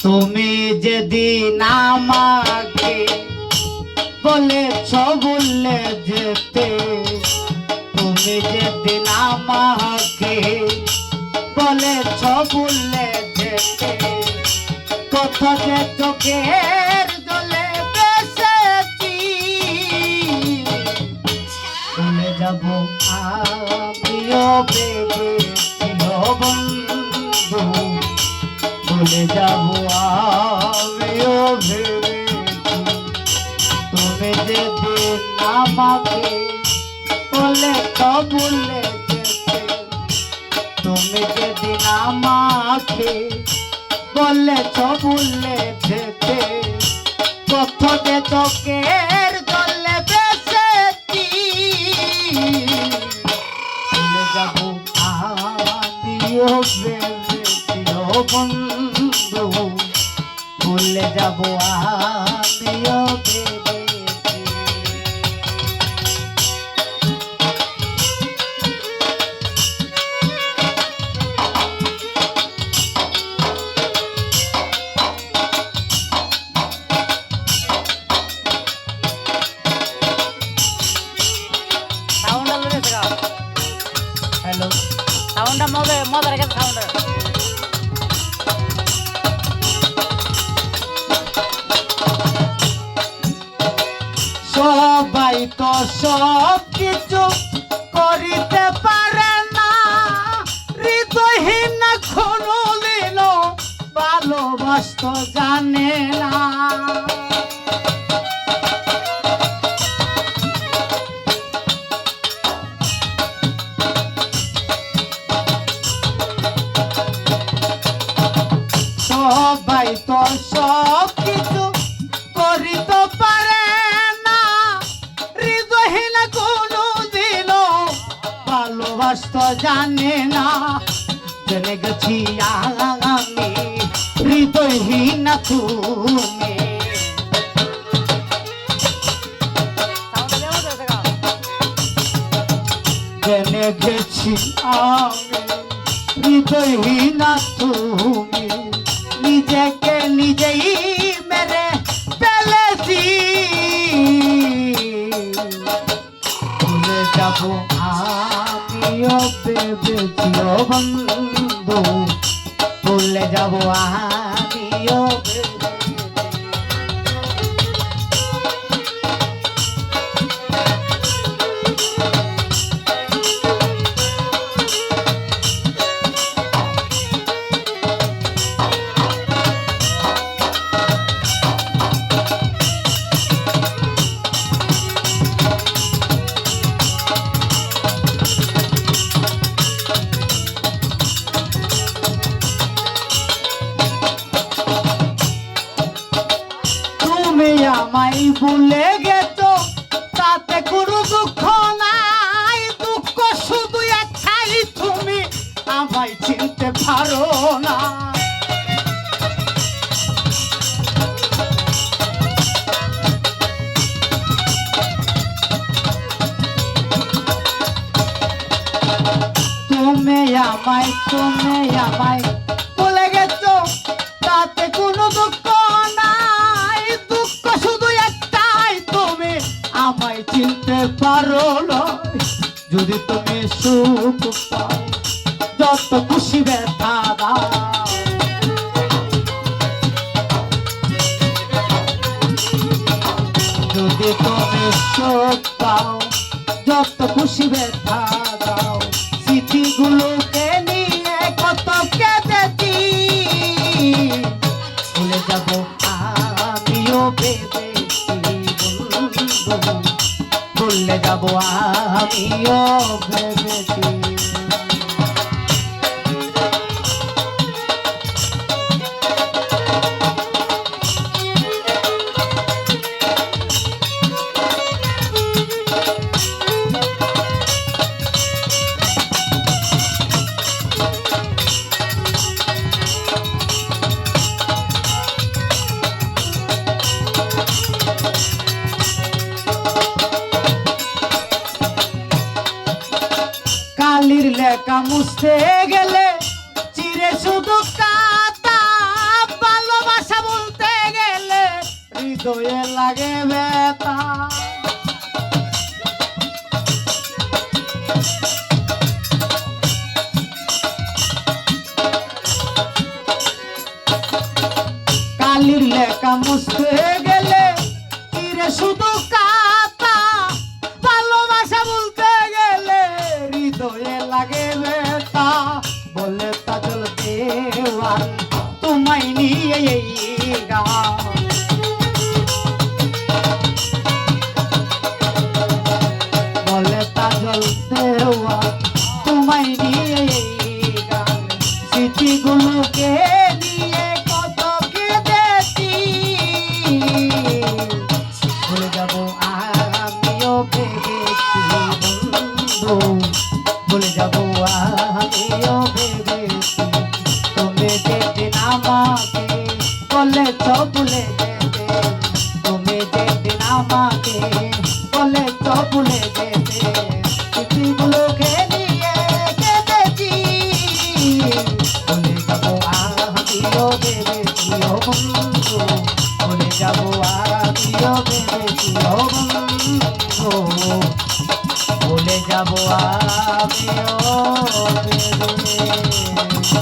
তুমি যেদিন আমাকে বলেছ ভুলে যেতে, তুমি যেদিন আমাকে বলেছ ভুলে যেতে, কত যে চোখের জলে বেসেছি, ভুলে যাব আমিও ভেবেছিল বন্ধু, ভুলে যাব আমিও ভেবেছি। তুমি যেদিন আমাকে বলে তো ভুলে যেতে, তুমি যেদিন আমাকে বলে তো ভুলে যেতে, কত যে চোখের জলে বেসেছি, ভুলে যাব আমিও ভেবেছিল বন্ধু, ভুলে যাব আমিও ভেবেছি। হ্যালো, সাউন্ডটা মজা রেখে সাউন্ডটা। সবাই তো সব কিছু করিতে পারে না, হৃদয়হীন কোনদিন ভালোবাসতে জানে না। সবাই তো সব কিছু করিতে পারে না, হৃদয়হীন কোনদিন ভালোবাসতে জানে না। জেনে গেছি আমি হৃদয়হীন তুমি, জেনে গেছি আমি হৃদয়হীন তুমি, নিজেকে নিজেই মেরে ফেলেছি। ভুলে যাব আমিও ভেবেছিল বন্ধু, ভুলে যাব আমিও আমায় ভুলে গেছো তাতে কোনো দুঃখ নাই, দুঃখ শুধু একটাই তুমি আমায় চিনতে পারো না। তুমি আমায় ভুলে গেছো তাতে কোনো দুঃখ নাই, দুঃখ শুধু একটাই তুমি আমায় চিনতে পারো না। যদি তুমি সুখ পাও যত খুশি ব্যথা দাও, যদি তুমি সুখ পাও যত খুশি ব্যথা দাও, স্মৃতিগুলোকে নিয়ে কত কেঁদেছি, ভুলে যাব আমিও ভেবেছি বন্ধু, ভুলে যাব আমিও ভেবেছি। কালির লেখা মুছতে গেলে চিরে শুধু কাদা, ভালোবাসা হৃদয়ে লাগে ব্যথা। কালির লেখা মুছতে গেলে তীরে শুধু কাটা, ভালোবাসা বলতে গেলে হৃদয়ে লাগে ব্যথা। বলে তাজল দেওয়ান তোমায় নিয়ে এই গান, বলে তাজল দেওয়ান তোমায় নিয়ে এই গান। স্মৃতিগুলোকে নিয়ে কত কেঁদেছি, ভুলে যাব আমিও ভেবেছি বন্ধু, ভুলে যাব আমিও ভেবেছি। তুমি যেদিন আমাকে বলেছ ভুলে যেতে, তুমি যেদিন আমাকে বলেছ ভুলে যেতে, স্মৃতিগুলোকে নিয়ে কেঁদেছি। ভুলে যাব আমিও ভেবেছি ও বন্ধু, ভুলে যাব আমিও ভেবেছি ও বন্ধু, ভুলে যাব আমিও ভেবেছি।